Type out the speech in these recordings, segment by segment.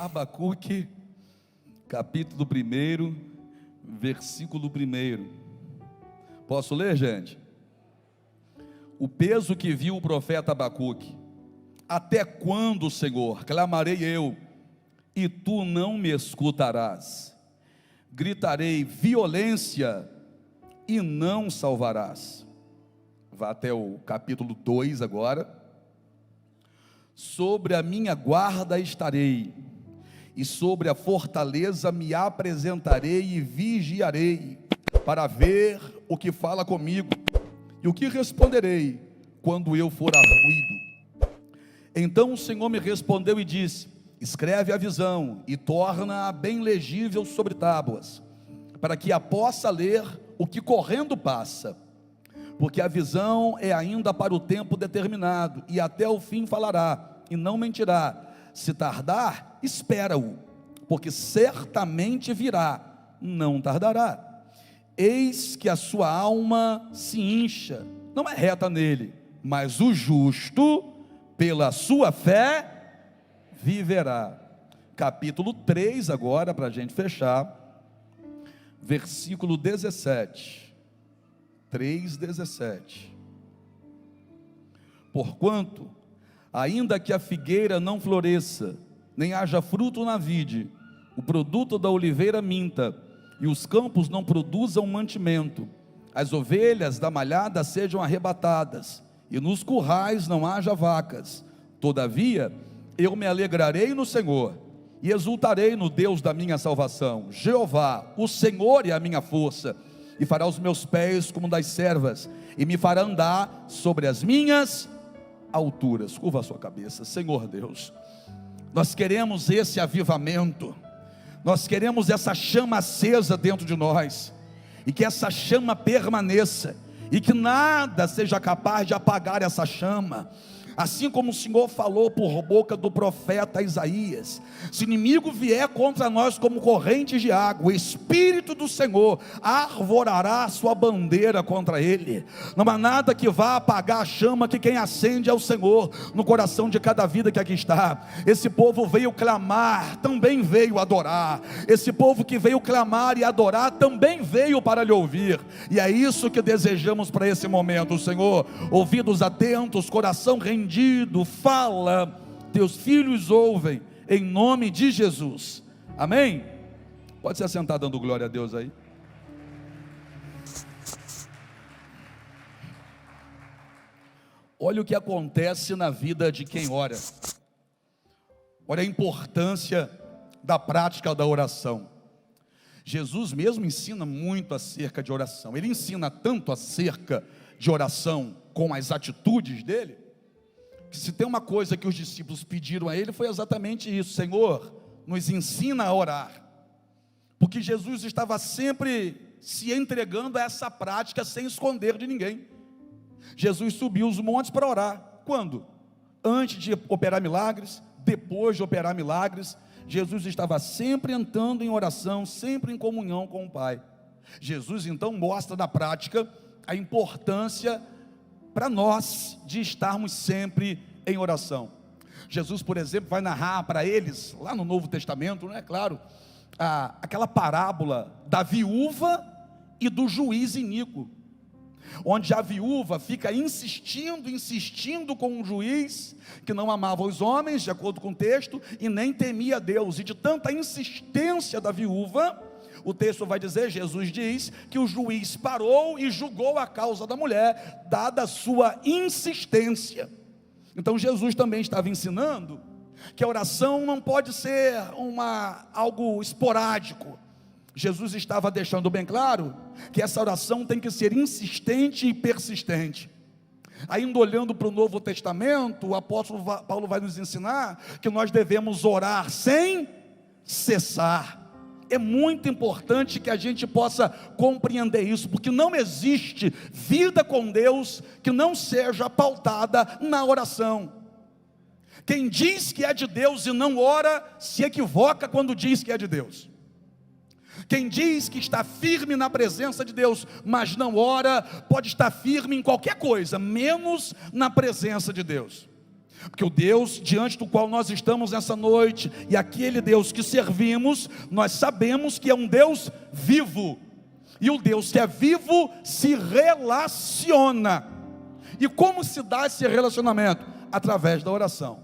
Abacuque, capítulo 1, versículo 1. Posso ler, gente? O peso que viu o profeta Abacuque. Até quando, Senhor, clamarei eu, e tu não me escutarás? Gritarei violência, e não salvarás. Vá até o capítulo 2 agora. Sobre a minha guarda estarei, e sobre a fortaleza me apresentarei e vigiarei, para ver o que fala comigo, e o que responderei quando eu for arguido. Então o Senhor me respondeu e disse: escreve a visão e torna-a bem legível sobre tábuas, para que a possa ler o que correndo passa, porque a visão é ainda para o tempo determinado, e até o fim falará, e não mentirá. Se tardar, espera-o, porque certamente virá, não tardará. Eis que a sua alma se incha, não é reta nele, mas o justo, pela sua fé, viverá. Capítulo 3 agora, para a gente fechar, versículo 17, 3:17. Porquanto, ainda que a figueira não floresça, nem haja fruto na vide, o produto da oliveira minta, e os campos não produzam mantimento, as ovelhas da malhada sejam arrebatadas, e nos currais não haja vacas, todavia eu me alegrarei no Senhor, e exultarei no Deus da minha salvação. Jeová, o Senhor é a minha força, e fará os meus pés como das servas, e me fará andar sobre as minhas alturas. Curva a sua cabeça. Senhor Deus, nós queremos esse avivamento, nós queremos essa chama acesa dentro de nós, e que essa chama permaneça, e que nada seja capaz de apagar essa chama. Assim como o Senhor falou por boca do profeta Isaías: se o inimigo vier contra nós como correntes de água, o Espírito do Senhor arvorará a sua bandeira contra ele. Não há nada que vá apagar a chama, que quem acende é o Senhor, no coração de cada vida que aqui está. Esse povo veio clamar, também veio adorar. Esse povo que veio clamar e adorar, também veio para lhe ouvir. E é isso que desejamos para esse momento, Senhor. Ouvidos atentos, coração rendido, fala, teus filhos ouvem, em nome de Jesus, amém? Pode se assentar dando glória a Deus aí. Olha o que acontece na vida de quem ora. Olha a importância da prática da oração. Jesus mesmo ensina muito acerca de oração. Ele ensina tanto acerca de oração com as atitudes dele, que se tem uma coisa que os discípulos pediram a ele, foi exatamente isso: Senhor, nos ensina a orar. Porque Jesus estava sempre se entregando a essa prática sem esconder de ninguém. Jesus subiu os montes para orar. Quando? Antes de operar milagres, depois de operar milagres, Jesus estava sempre entrando em oração, sempre em comunhão com o Pai. Jesus então mostra na prática a importância para nós de estarmos sempre em oração. Jesus, por exemplo, vai narrar para eles, lá no Novo Testamento, não é claro, aquela parábola da viúva e do juiz iníquo, onde a viúva fica insistindo com um juiz que não amava os homens, de acordo com o texto, e nem temia Deus, e de tanta insistência da viúva, o texto vai dizer, Jesus diz, que o juiz parou e julgou a causa da mulher, dada a sua insistência. Então Jesus também estava ensinando que a oração não pode ser algo esporádico. Jesus estava deixando bem claro que essa oração tem que ser insistente e persistente. Ainda olhando para o Novo Testamento, o apóstolo Paulo vai nos ensinar que nós devemos orar sem cessar. É muito importante que a gente possa compreender isso, porque não existe vida com Deus que não seja pautada na oração. Quem diz que é de Deus e não ora, se equivoca quando diz que é de Deus. Quem diz que está firme na presença de Deus, mas não ora, pode estar firme em qualquer coisa, menos na presença de Deus. Porque o Deus diante do qual nós estamos nessa noite, e aquele Deus que servimos, nós sabemos que é um Deus vivo. E o Deus que é vivo se relaciona. E como se dá esse relacionamento? Através da oração.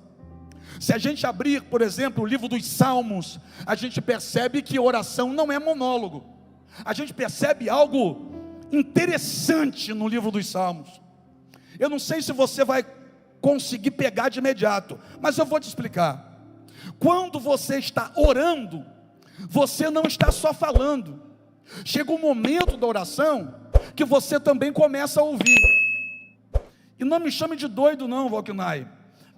Se a gente abrir, por exemplo, o livro dos Salmos, a gente percebe que oração não é monólogo. A gente percebe algo interessante no livro dos Salmos. Eu não sei se você vai conseguir pegar de imediato, mas eu vou te explicar. Quando você está orando, você não está só falando. Chega um momento da oração que você também começa a ouvir. E não me chame de doido não, Valquinai,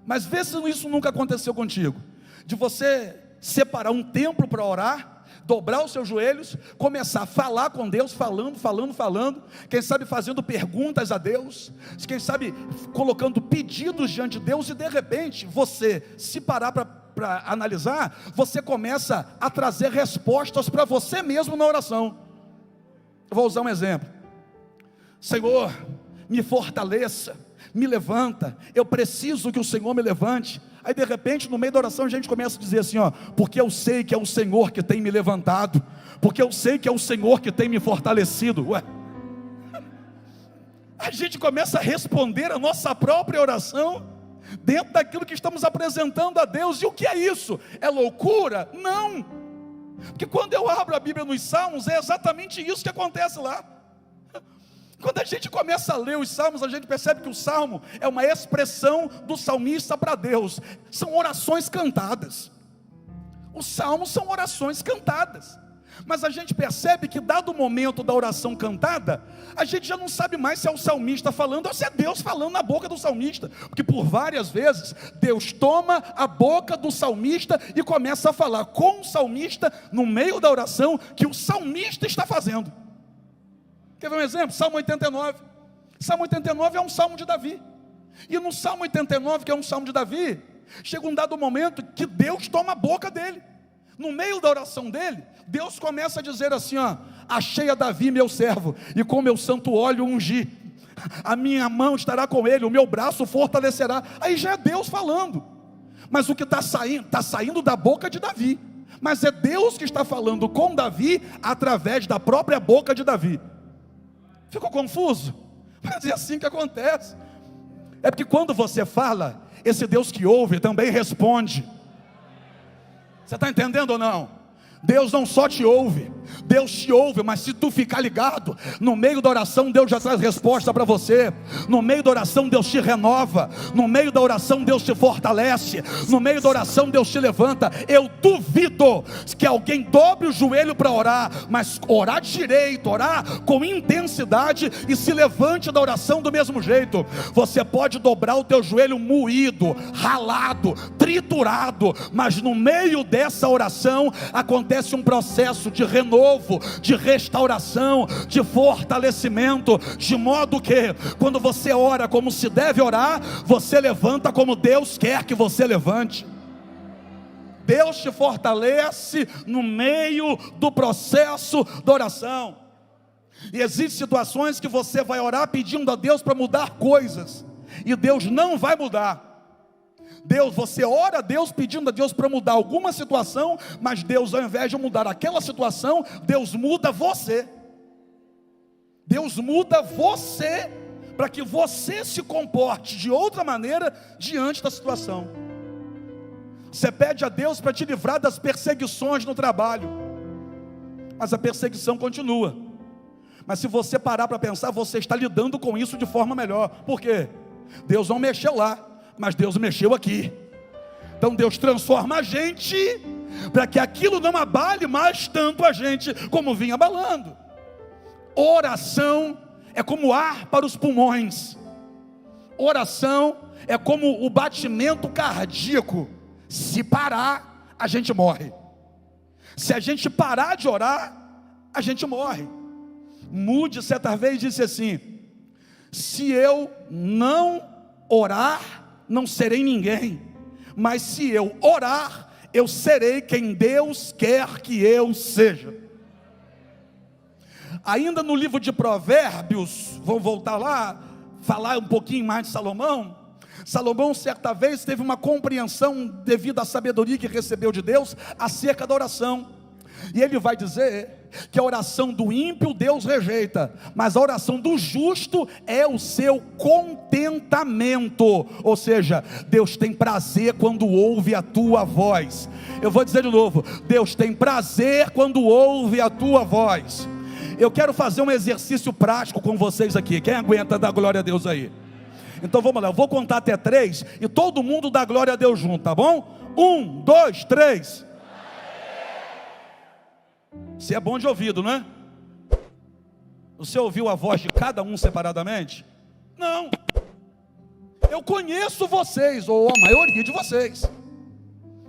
mas vê se isso nunca aconteceu contigo, de você separar um tempo para orar, dobrar os seus joelhos, começar a falar com Deus, falando, quem sabe fazendo perguntas a Deus, quem sabe colocando pedidos diante de Deus, e de repente, você se parar para analisar, você começa a trazer respostas para você mesmo na oração. Eu vou usar um exemplo. Senhor, me fortaleça, me levanta, eu preciso que o Senhor me levante. Aí de repente no meio da oração a gente começa a dizer assim, porque eu sei que é o Senhor que tem me levantado, porque eu sei que é o Senhor que tem me fortalecido. Ué, a gente começa a responder a nossa própria oração dentro daquilo que estamos apresentando a Deus. E o que é isso? É loucura? Não, porque quando eu abro a Bíblia nos Salmos, é exatamente isso que acontece lá. Quando a gente começa a ler os salmos, a gente percebe que o salmo é uma expressão do salmista para Deus. São orações cantadas. Os salmos são orações cantadas. Mas a gente percebe que dado o momento da oração cantada, a gente já não sabe mais se é o salmista falando ou se é Deus falando na boca do salmista. Porque por várias vezes, Deus toma a boca do salmista e começa a falar com o salmista no meio da oração que o salmista está fazendo. Quer ver um exemplo? Salmo 89. Salmo 89 é um salmo de Davi. E no Salmo 89, que é um salmo de Davi, chega um dado momento que Deus toma a boca dele. No meio da oração dele, Deus começa a dizer assim, achei a Davi meu servo, e com meu santo óleo ungi. A minha mão estará com ele, o meu braço fortalecerá. Aí já é Deus falando. Mas o que está saindo da boca de Davi. Mas é Deus que está falando com Davi, através da própria boca de Davi. Ficou confuso? Mas é assim que acontece. É porque quando você fala, esse Deus que ouve também responde. Você está entendendo ou não? Deus não só te ouve, Deus te ouve, mas se tu ficar ligado, no meio da oração Deus já traz resposta para você. No meio da oração Deus te renova. No meio da oração Deus te fortalece. No meio da oração Deus te levanta. Eu duvido que alguém dobre o joelho para orar, mas orar direito, orar com intensidade, e se levante da oração do mesmo jeito. Você pode dobrar o teu joelho moído, ralado, triturado, mas no meio dessa oração acontece um processo de renovo, de restauração, de fortalecimento, de modo que quando você ora como se deve orar, você levanta como Deus quer que você levante. Deus te fortalece no meio do processo da oração. E existem situações que você vai orar pedindo a Deus para mudar coisas, e Deus não vai mudar. Você ora a Deus pedindo a Deus para mudar alguma situação, mas Deus, ao invés de mudar aquela situação, Deus muda você. Deus muda você para que você se comporte de outra maneira diante da situação. Você pede a Deus para te livrar das perseguições no trabalho, mas a perseguição continua. Mas se você parar para pensar, você está lidando com isso de forma melhor. Por quê? Deus não mexeu lá, mas Deus mexeu aqui. Então Deus transforma a gente para que aquilo não abale mais tanto a gente como vinha abalando. Oração é como ar para os pulmões. Oração é como o batimento cardíaco. Se parar, a gente morre. Se a gente parar de orar, a gente morre. Moody certa vez disse assim: se eu não orar, não serei ninguém, mas se eu orar, eu serei quem Deus quer que eu seja. Ainda no livro de Provérbios, vou voltar lá, falar um pouquinho mais de Salomão. Salomão certa vez teve uma compreensão devido à sabedoria que recebeu de Deus acerca da oração. E ele vai dizer que a oração do ímpio Deus rejeita, mas a oração do justo é o seu contentamento. Ou seja, Deus tem prazer quando ouve a tua voz. Eu vou dizer de novo: Deus tem prazer quando ouve a tua voz. Eu quero fazer um exercício prático com vocês aqui. Quem aguenta dar glória a Deus aí? Então vamos lá, eu vou contar até 3 e todo mundo dá glória a Deus junto, tá bom? 1, 2, 3. Você é bom de ouvido, não é? Você ouviu a voz de cada um separadamente? Não. Eu conheço vocês, ou a maioria de vocês.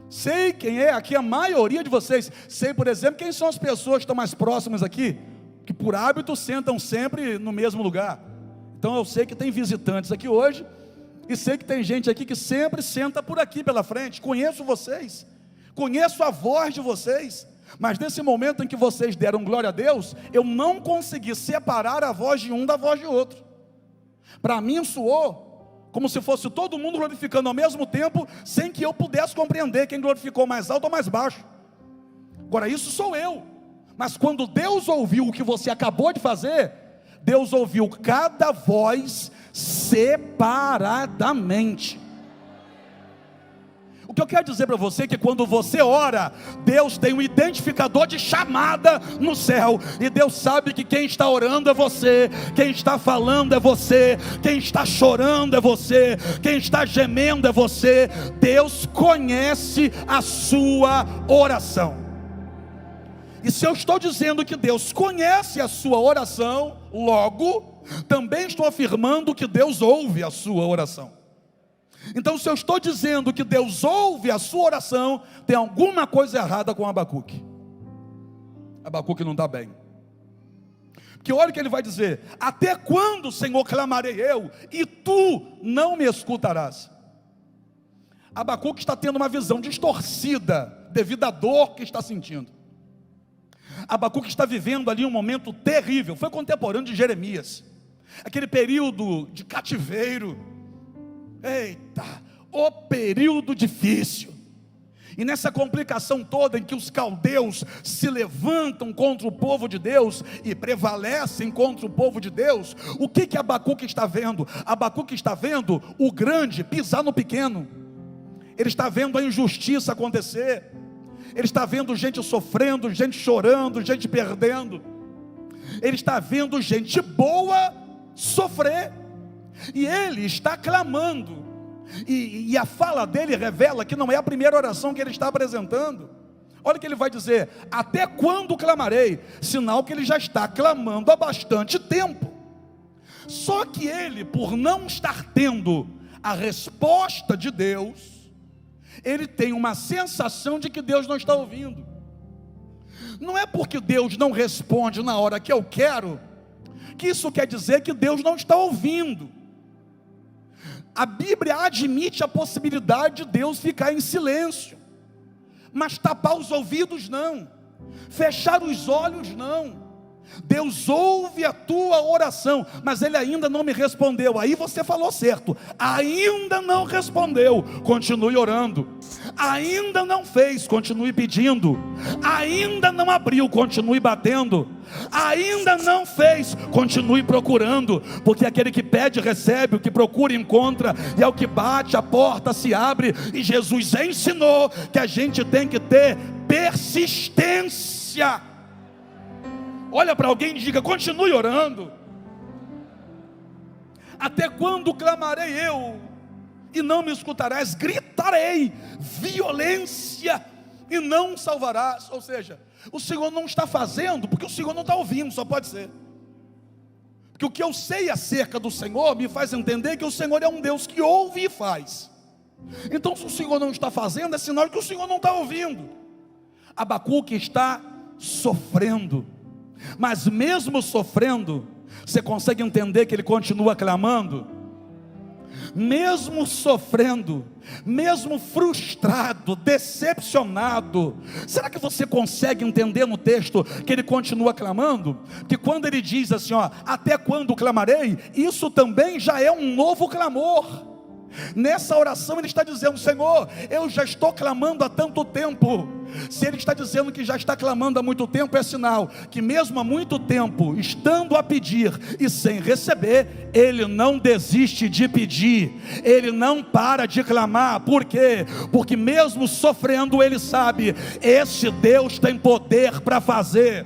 Sei quem é aqui a maioria de vocês. Sei, por exemplo, quem são as pessoas que estão mais próximas aqui, que por hábito sentam sempre no mesmo lugar. Então eu sei que tem visitantes aqui hoje, e sei que tem gente aqui que sempre senta por aqui pela frente. Conheço vocês, conheço a voz de vocês, mas nesse momento em que vocês deram glória a Deus, eu não consegui separar a voz de um da voz de outro. Para mim soou como se fosse todo mundo glorificando ao mesmo tempo, sem que eu pudesse compreender quem glorificou mais alto ou mais baixo. Agora isso sou eu, mas quando Deus ouviu o que você acabou de fazer, Deus ouviu cada voz separadamente. O que eu quero dizer para você é que quando você ora, Deus tem um identificador de chamada no céu, e Deus sabe que quem está orando é você, quem está falando é você, quem está chorando é você, quem está gemendo é você. Deus conhece a sua oração. E se eu estou dizendo que Deus conhece a sua oração, logo, também estou afirmando que Deus ouve a sua oração. Então, se eu estou dizendo que Deus ouve a sua oração, tem alguma coisa errada com Abacuque. Abacuque não está bem. Porque olha o que ele vai dizer: até quando, Senhor, clamarei eu, e tu não me escutarás? Abacuque está tendo uma visão distorcida, devido à dor que está sentindo. Abacuque está vivendo ali um momento terrível. Foi contemporâneo de Jeremias, aquele período de cativeiro. Eita, o período difícil. E nessa complicação toda em que os caldeus se levantam contra o povo de Deus e prevalecem contra o povo de Deus, o que Abacuque está vendo? Abacuque está vendo o grande pisar no pequeno. Ele está vendo a injustiça acontecer. Ele está vendo gente sofrendo, gente chorando, gente perdendo. Ele está vendo gente boa sofrer. E ele está clamando. E a fala dele revela que não é a primeira oração que ele está apresentando. Olha o que ele vai dizer: até quando clamarei? Sinal que ele já está clamando há bastante tempo. Só que ele, por não estar tendo a resposta de Deus, ele tem uma sensação de que Deus não está ouvindo. Não é porque Deus não responde na hora que eu quero, que isso quer dizer que Deus não está ouvindo. A Bíblia admite a possibilidade de Deus ficar em silêncio, mas tapar os ouvidos não, fechar os olhos não. Deus ouve a tua oração, mas Ele ainda não me respondeu. Aí você falou certo, ainda não respondeu, continue orando. Ainda não fez, continue pedindo. Ainda não abriu, continue batendo. Ainda não fez, continue procurando, porque aquele que pede recebe, o que procura encontra, e ao que bate a porta se abre. E Jesus ensinou que a gente tem que ter persistência. Olha para alguém e diga: continue orando. Até quando clamarei eu e não me escutarás? Gritarei violência e não salvarás. Ou seja, o Senhor não está fazendo porque o Senhor não está ouvindo, só pode ser. Porque o que eu sei acerca do Senhor me faz entender que o Senhor é um Deus que ouve e faz. Então, se o Senhor não está fazendo, é sinal que o Senhor não está ouvindo. Abacuque está sofrendo. Mas mesmo sofrendo, você consegue entender que ele continua clamando? Mesmo sofrendo, mesmo frustrado, decepcionado, será que você consegue entender no texto que ele continua clamando? Que quando ele diz assim, ó, até quando clamarei, isso também já é um novo clamor. Nessa oração ele está dizendo: Senhor, eu já estou clamando há tanto tempo. Se ele está dizendo que já está clamando há muito tempo, é sinal que mesmo há muito tempo, estando a pedir e sem receber, ele não desiste de pedir, ele não para de clamar. Por quê? Porque mesmo sofrendo, ele sabe, esse Deus tem poder para fazer.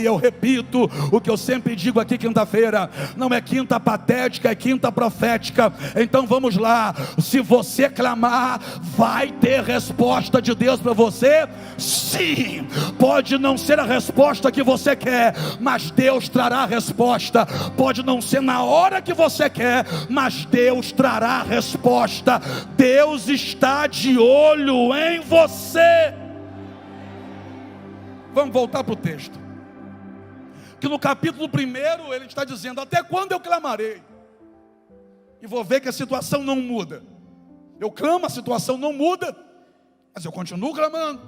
Eu repito o que eu sempre digo aqui quinta-feira: não é quinta patética, é quinta profética. Então vamos lá, se você clamar, vai ter resposta de Deus para você. Sim, pode não ser a resposta que você quer, mas Deus trará a resposta. Pode não ser na hora que você quer, mas Deus trará a resposta. Deus está de olho em você. Vamos voltar para o texto, que no capítulo 1 ele está dizendo: até quando eu clamarei? E vou ver que a situação não muda. Eu clamo, a situação não muda, mas eu continuo clamando.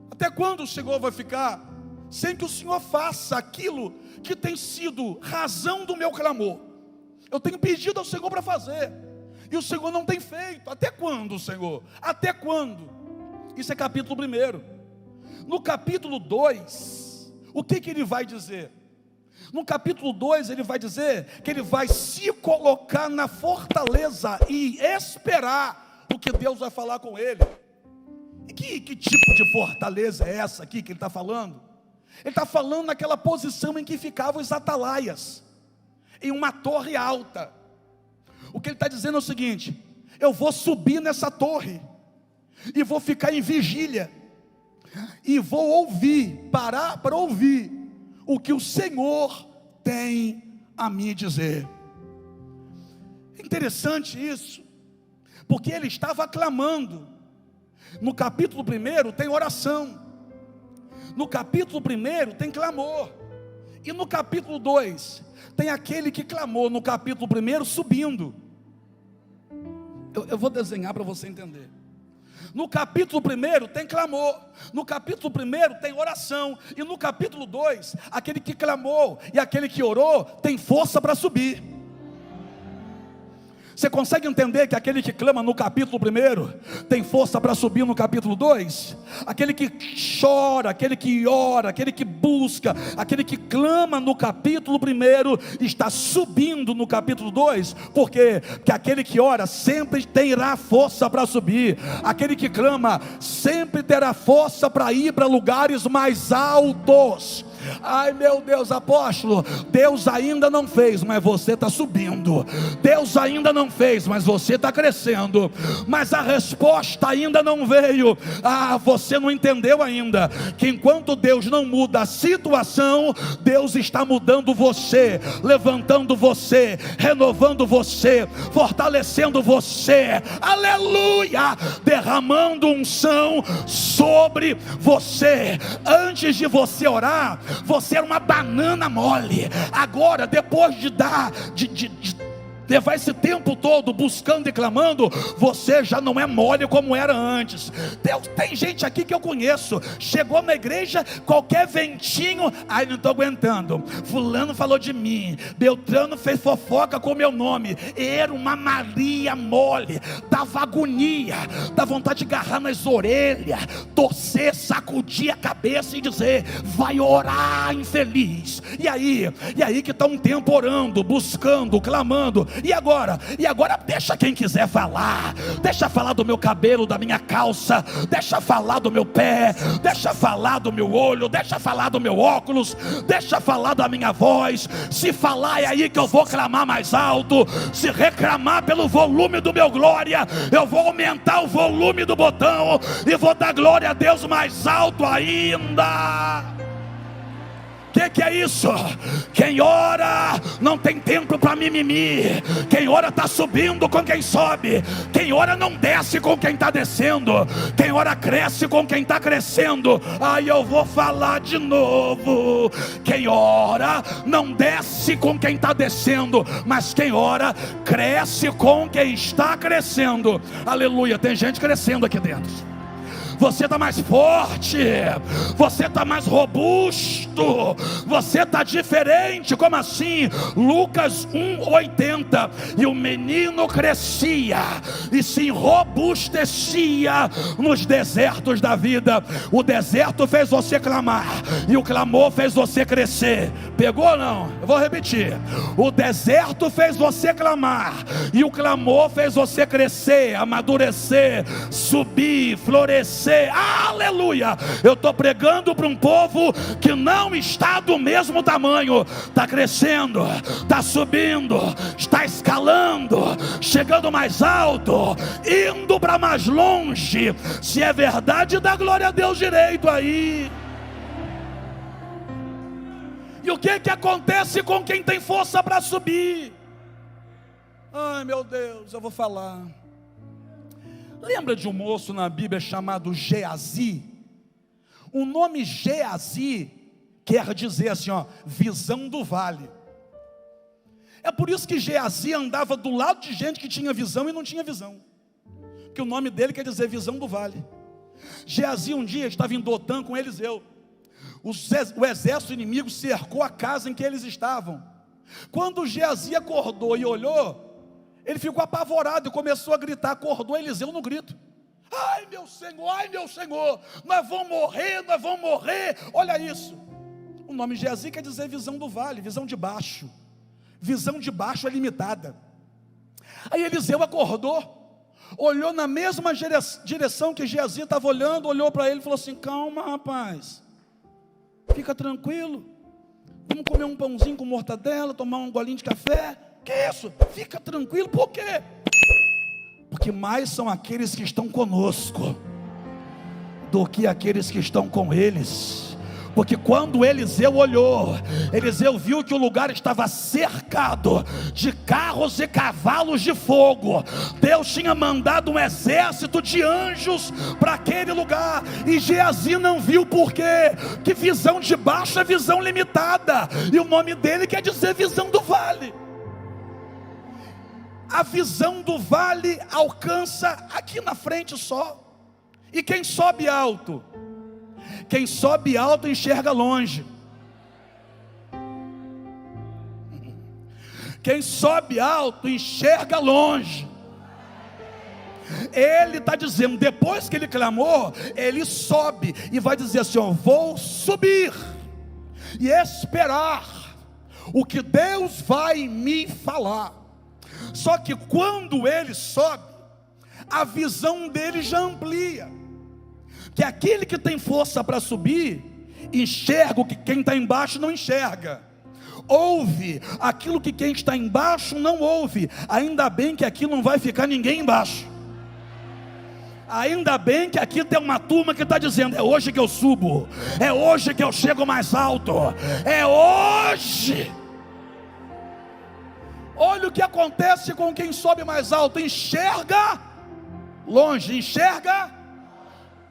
Até quando o Senhor vai ficar sem que o Senhor faça aquilo que tem sido razão do meu clamor? Eu tenho pedido ao Senhor para fazer, e o Senhor não tem feito. Até quando, Senhor? Até quando? Isso é capítulo 1. No capítulo 2, o que ele vai dizer? No capítulo 2 ele vai dizer que ele vai se colocar na fortaleza e esperar o que Deus vai falar com ele. E que tipo de fortaleza é essa aqui que ele está falando? Ele está falando naquela posição em que ficavam os atalaias, em uma torre alta. O que ele está dizendo é o seguinte: eu vou subir nessa torre e vou ficar em vigília, e vou ouvir, parar para ouvir o que o Senhor tem a me dizer. Interessante isso, porque ele estava clamando. No capítulo 1 tem oração, no capítulo 1 tem clamor, e no capítulo 2 tem aquele que clamou no capítulo 1 subindo. Eu vou desenhar para você entender. No capítulo 1 tem clamor, no capítulo 1 tem oração, e no capítulo 2, aquele que clamou e aquele que orou tem força para subir. Você consegue entender que aquele que clama no capítulo 1 tem força para subir no capítulo 2? Aquele que chora, aquele que ora, aquele que busca, aquele que clama no capítulo 1 está subindo no capítulo 2. Por quê? Porque aquele que ora sempre terá força para subir. Aquele que clama sempre terá força para ir para lugares mais altos. Ai meu Deus, apóstolo, Deus ainda não fez, mas você está subindo. Deus ainda não fez, mas você está crescendo. Mas a resposta ainda não veio. Você não entendeu ainda que enquanto Deus não muda a situação, Deus está mudando você, levantando você, renovando você, fortalecendo você. Aleluia! Derramando unção sobre você. Antes de você orar, você era uma banana mole. Agora, depois de levar esse tempo todo buscando e clamando, você já não é mole como era antes. Deus, tem gente aqui que eu conheço, chegou na igreja, qualquer ventinho, não estou aguentando, fulano falou de mim, Beltrano fez fofoca com o meu nome. Era uma Maria mole, dava agonia, dá vontade de agarrar nas orelhas, torcer, sacudir a cabeça e dizer: vai orar, infeliz. E aí que está um tempo orando, buscando, clamando. E agora deixa quem quiser falar. Deixa falar do meu cabelo, da minha calça. Deixa falar do meu pé. Deixa falar do meu olho. Deixa falar do meu óculos. Deixa falar da minha voz. Se falar, é aí que eu vou clamar mais alto. Se reclamar pelo volume do meu glória, eu vou aumentar o volume do botão e vou dar glória a Deus mais alto ainda. Que é isso? Quem ora não tem tempo para mimimi. Quem ora está subindo com quem sobe. Quem ora não desce com quem está descendo. Quem ora cresce com quem está crescendo. Eu vou falar de novo. Quem ora não desce com quem está descendo, mas quem ora cresce com quem está crescendo. Aleluia, tem gente crescendo aqui dentro. você está mais forte, você está mais robusto, você está diferente. Como assim? Lucas 1:80. E o menino crescia e se robustecia nos desertos da vida. O deserto fez você clamar, e o clamor fez você crescer. Pegou ou não? Eu vou repetir. O deserto fez você clamar, e o clamor fez você crescer, amadurecer, subir, florescer. Aleluia! Eu estou pregando para um povo que não está do mesmo tamanho. Está crescendo, está subindo, está escalando, chegando mais alto, indo para mais longe. Se é verdade, dá glória a Deus direito aí. E o que acontece com quem tem força para subir? Ai, meu Deus, eu vou falar. Lembra de um moço na Bíblia chamado Geazi? O nome Geazi quer dizer assim, ó, visão do vale. É por isso que Geazi andava do lado de gente que tinha visão e não tinha visão, porque o nome dele quer dizer visão do vale. Geazi um dia estava em Dotã com Eliseu. O exército inimigo cercou a casa em que eles estavam. Quando Geazi acordou e olhou, ele ficou apavorado e começou a gritar. Acordou Eliseu no grito: ai meu Senhor, nós vamos morrer. Olha isso. O nome Geazi quer dizer visão do vale, visão de baixo. Visão de baixo é limitada. Aí Eliseu acordou, olhou na mesma direção que Geazi estava olhando, olhou para ele e falou assim: calma, rapaz, fica tranquilo, vamos comer um pãozinho com mortadela, tomar um golinho de café. Que isso? Fica tranquilo. Por quê? Porque mais são aqueles que estão conosco do que aqueles que estão com eles. Porque quando Eliseu olhou, Eliseu viu que o lugar estava cercado de carros e cavalos de fogo. Deus tinha mandado um exército de anjos para aquele lugar, e Geazi não viu. Por quê? Que visão de baixo é visão limitada, e o nome dele quer dizer visão do vale. A visão do vale alcança aqui na frente só. E quem sobe alto? Quem sobe alto enxerga longe. Quem sobe alto enxerga longe. Ele está dizendo, depois que ele clamou, ele sobe e vai dizer assim, ó, vou subir e esperar o que Deus vai me falar. Só que quando ele sobe, a visão dele já amplia. Que aquele que tem força para subir, enxerga o que quem está embaixo não enxerga. Ouve aquilo que quem está embaixo não ouve. Ainda bem que aqui não vai ficar ninguém embaixo. Ainda bem que aqui tem uma turma que está dizendo, é hoje que eu subo, é hoje que eu chego mais alto, é hoje. Olha o que acontece com quem sobe mais alto, enxerga longe, enxerga.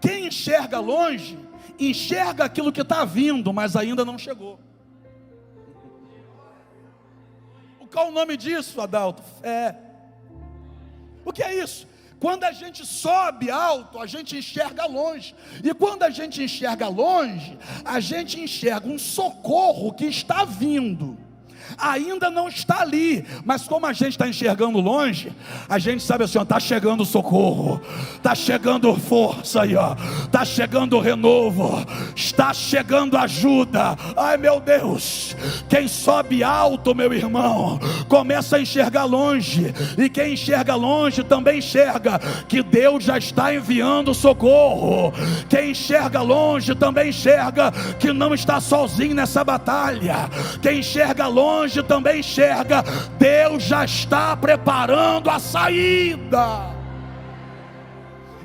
Quem enxerga longe, enxerga aquilo que está vindo, mas ainda não chegou. Qual o nome disso, Adalto? Fé. O que é isso? Quando a gente sobe alto, a gente enxerga longe. E quando a gente enxerga longe, a gente enxerga um socorro que está vindo. Ainda não está ali, mas como a gente está enxergando longe, a gente sabe assim, está chegando socorro, está chegando força aí, está chegando renovo, está chegando ajuda. Ai meu Deus, quem sobe alto, meu irmão, começa a enxergar longe, e quem enxerga longe também enxerga que Deus já está enviando socorro. Quem enxerga longe também enxerga que não está sozinho nessa batalha. Quem enxerga longe também enxerga, Deus já está preparando a saída.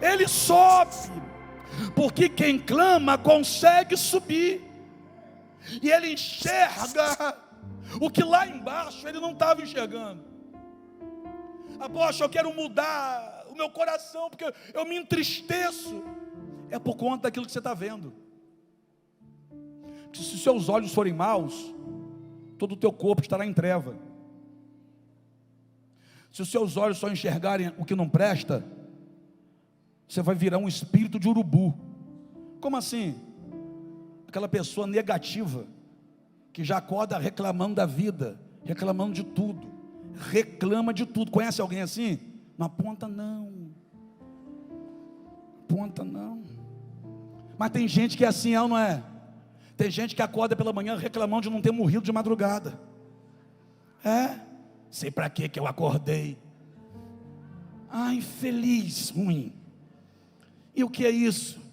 Ele sobe, porque quem clama consegue subir, e ele enxerga o que lá embaixo ele não estava enxergando. Poxa, eu quero mudar o meu coração, porque eu me entristeço. É por conta daquilo que você está vendo. Se os seus olhos forem maus, todo o teu corpo estará em treva. Se os seus olhos só enxergarem o que não presta, você vai virar um espírito de urubu. Como assim? Aquela pessoa negativa, que já acorda reclamando da vida, reclamando de tudo, reclama de tudo. Conhece alguém assim? Não aponta não, aponta não. Mas tem gente que é assim, não é? Tem gente que acorda pela manhã reclamando de não ter morrido de madrugada. Sei para que eu acordei. Infeliz, ruim. E o que é isso?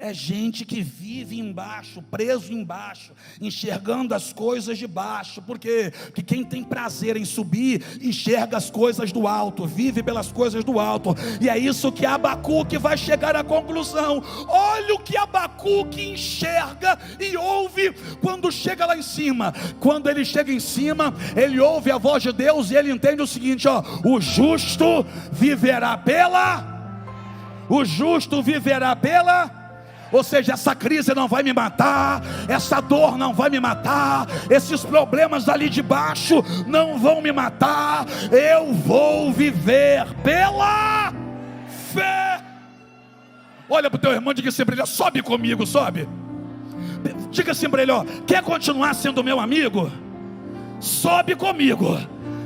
É gente que vive embaixo, preso embaixo, enxergando as coisas de baixo. Por quê? Porque quem tem prazer em subir, enxerga as coisas do alto, vive pelas coisas do alto. E é isso que Abacuque vai chegar à conclusão. Olha o que Abacuque enxerga e ouve quando chega lá em cima. Quando ele chega em cima, ele ouve a voz de Deus e ele entende o seguinte: o justo viverá pela... Ou seja, essa crise não vai me matar, essa dor não vai me matar, esses problemas ali de baixo não vão me matar. Eu vou viver pela fé. Olha para o teu irmão e diga assim para ele: sobe comigo, sobe. Diga assim para ele: quer continuar sendo meu amigo? Sobe comigo.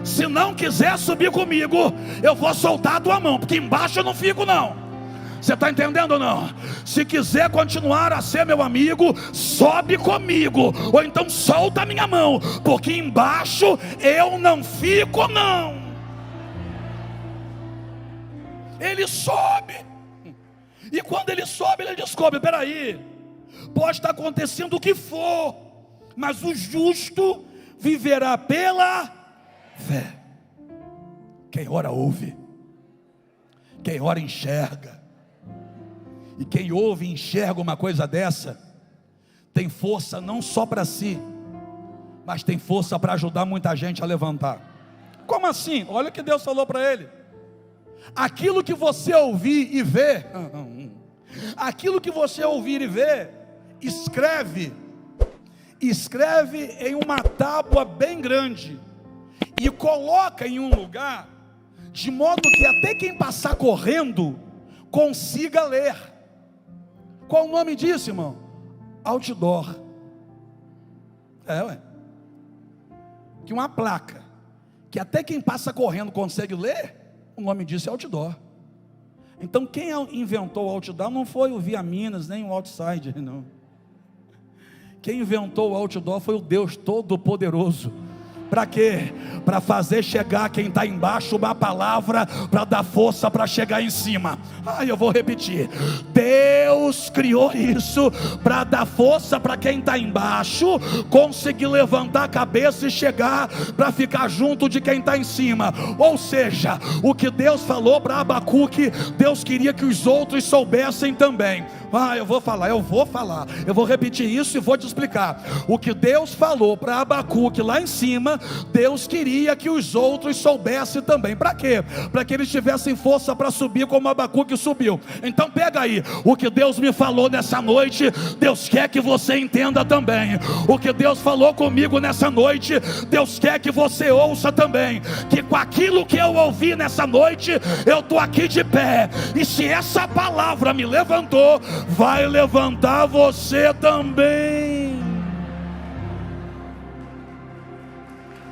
Se não quiser subir comigo, eu vou soltar a tua mão, porque embaixo eu não fico não. Você está entendendo ou não? Se quiser continuar a ser meu amigo, sobe comigo, ou então solta a minha mão, porque embaixo eu não fico não. Ele sobe, e quando ele sobe, ele descobre: peraí, pode estar acontecendo o que for, mas o justo viverá pela fé. Quem ora ouve, quem ora enxerga. E quem ouve e enxerga uma coisa dessa, tem força não só para si, mas tem força para ajudar muita gente a levantar. Como assim? Olha o que Deus falou para ele: aquilo que você ouvir e ver, aquilo que você ouvir e ver, escreve em uma tábua bem grande, e coloca em um lugar, de modo que até quem passar correndo consiga ler. Qual o nome disso, irmão? Outdoor. Que uma placa, que até quem passa correndo consegue ler, o nome disso é outdoor. Então quem inventou o outdoor não foi o Via Minas, nem o Outsider, não. Quem inventou o outdoor foi o Deus Todo-Poderoso. Para quê? Para fazer chegar quem está embaixo uma palavra, para dar força para chegar em cima. Eu vou repetir: Deus criou isso para dar força para quem está embaixo conseguir levantar a cabeça e chegar para ficar junto de quem está em cima. Ou seja, o que Deus falou para Abacuque, Deus queria que os outros soubessem também. Eu vou repetir isso e vou te explicar. O que Deus falou para Abacuque lá em cima, Deus queria que os outros soubessem também. Para quê? Para que eles tivessem força para subir como Abacuque subiu. Então pega aí, o que Deus me falou nessa noite, Deus quer que você entenda também. O que Deus falou comigo nessa noite, Deus quer que você ouça também. Que com aquilo que eu ouvi nessa noite, eu estou aqui de pé. E se essa palavra me levantou, vai levantar você também.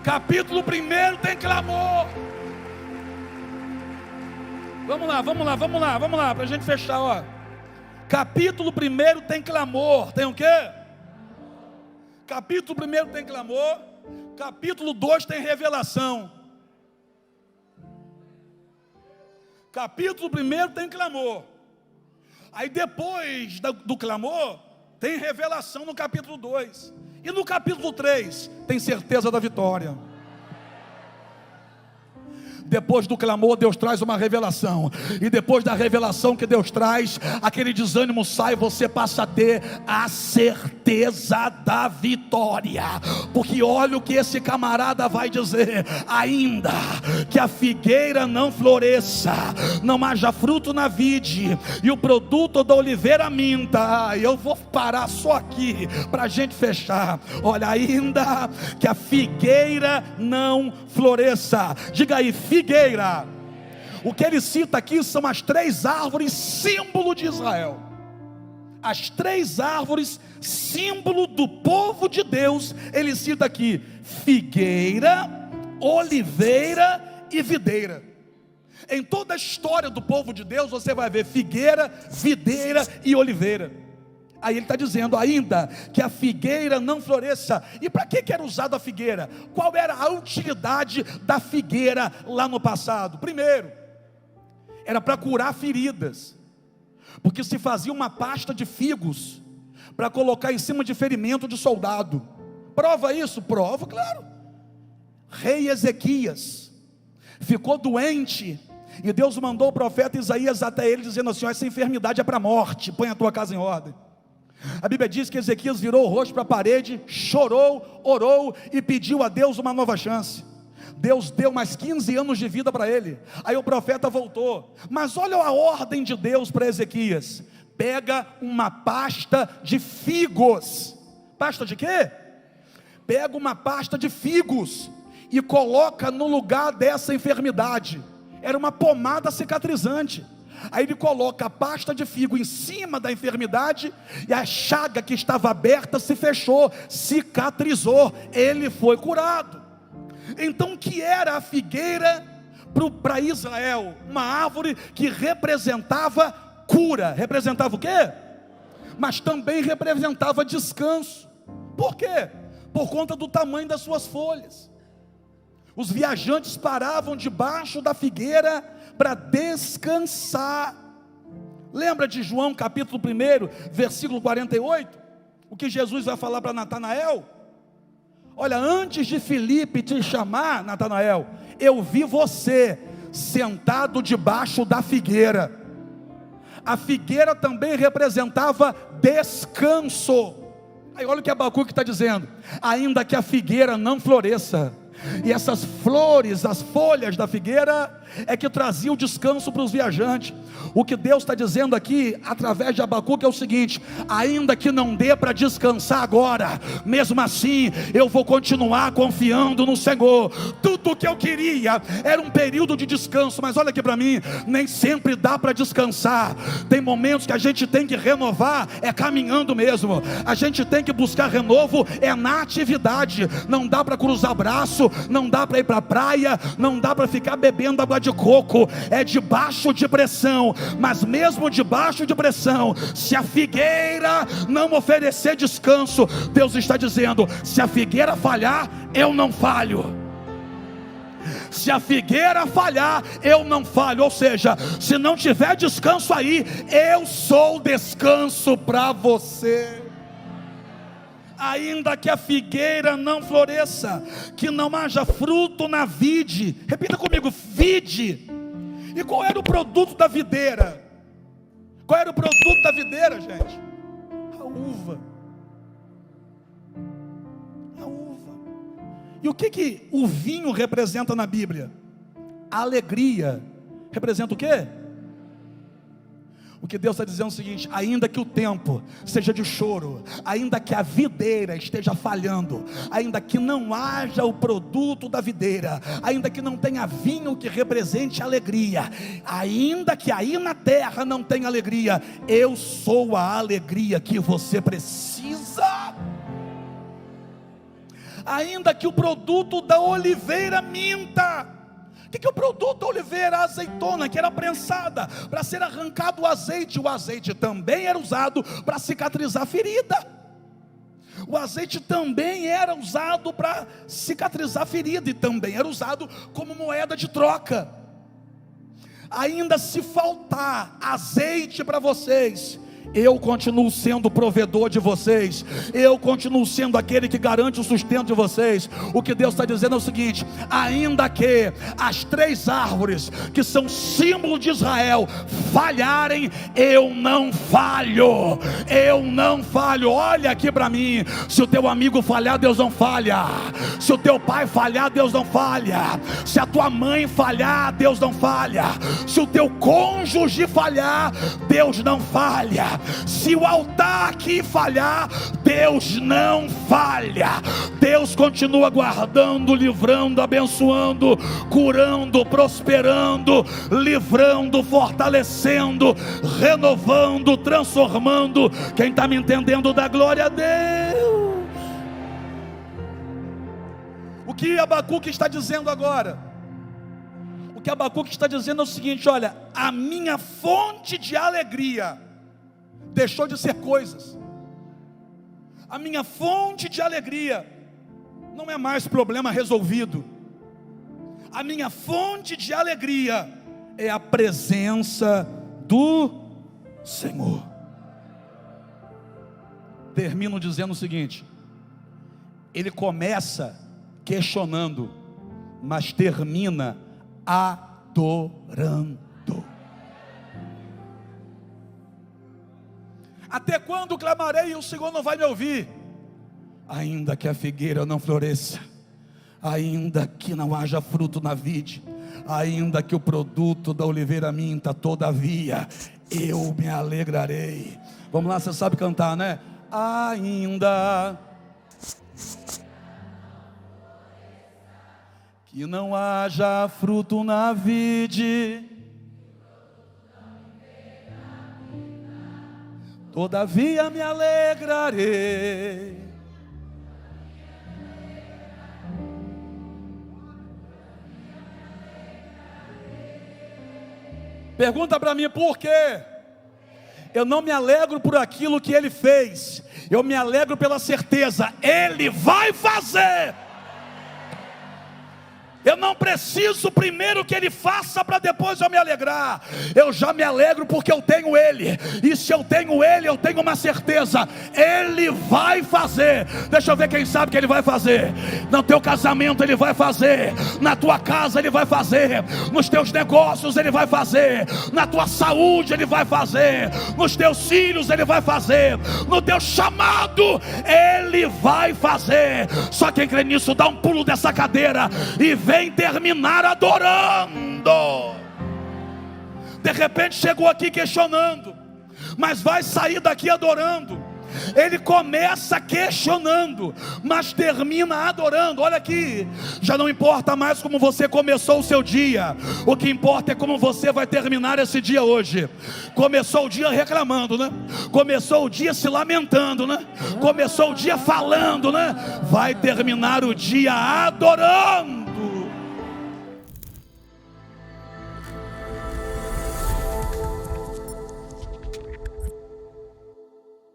Capítulo 1 tem clamor. Vamos lá, para a gente fechar, Capítulo 1 tem clamor. Tem o quê? Capítulo 1 tem clamor. Capítulo 2 tem revelação. Capítulo 1 tem clamor. Aí depois do clamor, tem revelação no capítulo 2. E no capítulo 3, tem certeza da vitória. Depois do clamor, Deus traz uma revelação. E depois da revelação que Deus traz, aquele desânimo sai, você passa a ter a certeza da vitória. Porque olha o que esse camarada vai dizer: ainda que a figueira não floresça, não haja fruto na vide, e o produto da oliveira minta. Eu vou parar só aqui para a gente fechar. Olha, ainda que a figueira não floresça. Diga aí, figueira. O que ele cita aqui são as 3 árvores símbolo de Israel. As 3 árvores símbolo do povo de Deus. Ele cita aqui figueira, oliveira e videira. Em toda a história do povo de Deus você vai ver figueira, videira e oliveira. Aí ele está dizendo ainda que a figueira não floresça. E para que era usada a figueira? Qual era a utilidade da figueira lá no passado? Primeiro, era para curar feridas, porque se fazia uma pasta de figos para colocar em cima de ferimento de soldado. Prova isso? Prova, claro. Rei Ezequias ficou doente, e Deus mandou o profeta Isaías até ele, dizendo assim: essa enfermidade é para a morte, põe a tua casa em ordem. A Bíblia diz que Ezequias virou o rosto para a parede, chorou, orou e pediu a Deus uma nova chance. Deus deu mais 15 anos de vida para ele. Aí o profeta voltou, mas olha a ordem de Deus para Ezequias: pega uma pasta de figos. Pasta de quê? Pega uma pasta de figos e coloca no lugar dessa enfermidade. Era uma pomada cicatrizante. Aí ele coloca a pasta de figo em cima da enfermidade, e a chaga que estava aberta se fechou, cicatrizou, ele foi curado. Então o que era a figueira para Israel? Uma árvore que representava cura. Representava o quê? Mas também representava descanso. Por quê? Por conta do tamanho das suas folhas. Os viajantes paravam debaixo da figueira para descansar. Lembra de João capítulo 1, versículo 48? O que Jesus vai falar para Natanael? Olha, antes de Filipe te chamar, Natanael, eu vi você sentado debaixo da figueira. A figueira também representava descanso. Aí olha o que Abacuque está dizendo: ainda que a figueira não floresça, e essas flores, as folhas da figueira é que traziam descanso para os viajantes. O que Deus está dizendo aqui através de Abacuque é o seguinte: ainda que não dê para descansar agora, mesmo assim eu vou continuar confiando no Senhor. Tudo o que eu queria era um período de descanso, mas olha aqui para mim, nem sempre dá para descansar. Tem momentos que a gente tem que renovar, é caminhando mesmo. A gente tem que buscar renovo, é na atividade. Não dá para cruzar braço, não dá para ir para a praia, não dá para ficar bebendo água de coco, é debaixo de pressão. Mas mesmo debaixo de pressão, se a figueira não oferecer descanso, Deus está dizendo: se a figueira falhar, eu não falho. Se a figueira falhar, eu não falho. Ou seja, se não tiver descanso aí, eu sou descanso para você. Ainda que a figueira não floresça, que não haja fruto na vide. Repita comigo: vide. E qual era o produto da videira? Qual era o produto da videira, gente? A uva. A uva. E o que o vinho representa na Bíblia? A alegria. Representa o quê? O que Deus está dizendo é o seguinte: ainda que o tempo seja de choro, ainda que a videira esteja falhando, ainda que não haja o produto da videira, ainda que não tenha vinho que represente alegria, ainda que aí na terra não tenha alegria, eu sou a alegria que você precisa. Ainda que o produto da oliveira minta. O que é o produto da oliveira? A azeitona, que era prensada para ser arrancado o azeite. O azeite também era usado para cicatrizar a ferida. O azeite também era usado para cicatrizar a ferida, e também era usado como moeda de troca. Ainda se faltar azeite para vocês, eu continuo sendo o provedor de vocês, eu continuo sendo aquele que garante o sustento de vocês. O que Deus está dizendo é o seguinte: ainda que as 3 árvores que são símbolo de Israel falharem, eu não falho, eu não falho. Olha aqui para mim: se o teu amigo falhar, Deus não falha. Se o teu pai falhar, Deus não falha. Se a tua mãe falhar, Deus não falha. Se o teu cônjuge falhar, Deus não falha. Se o altar aqui falhar, Deus não falha. Deus continua guardando, livrando, abençoando, curando, prosperando, livrando, fortalecendo, renovando, transformando. Quem está me entendendo, dá glória a Deus. O que Abacuque está dizendo agora? O que Abacuque está dizendo é o seguinte: olha, a minha fonte de alegria deixou de ser coisas. A minha fonte de alegria não é mais problema resolvido. A minha fonte de alegria é a presença do Senhor. Termino dizendo o seguinte: ele começa questionando, mas termina adorando. Até quando clamarei e o Senhor não vai me ouvir? Ainda que a figueira não floresça, ainda que não haja fruto na vide, ainda que o produto da oliveira minta, todavia eu me alegrarei. Vamos lá, você sabe cantar, né? Ainda que não haja fruto na vide, todavia me alegrarei. Pergunta para mim por quê? Eu não me alegro por aquilo que ele fez, eu me alegro pela certeza, ele vai fazer. Eu não preciso primeiro que ele faça para depois eu me alegrar. Eu já me alegro porque eu tenho ele. E se eu tenho ele, eu tenho uma certeza: ele vai fazer. Deixa eu ver quem sabe que ele vai fazer. No teu casamento ele vai fazer, na tua casa ele vai fazer, nos teus negócios ele vai fazer, na tua saúde ele vai fazer, nos teus filhos ele vai fazer, no teu chamado ele vai fazer. Só quem crê nisso dá um pulo dessa cadeira e vem terminar adorando. De repente chegou aqui questionando, mas vai sair daqui adorando. Ele começa questionando, mas termina adorando. Olha aqui, já não importa mais como você começou o seu dia, o que importa é como você vai terminar esse dia hoje. Começou o dia reclamando, né? Começou o dia se lamentando, né? Começou o dia falando, né? Vai terminar o dia adorando.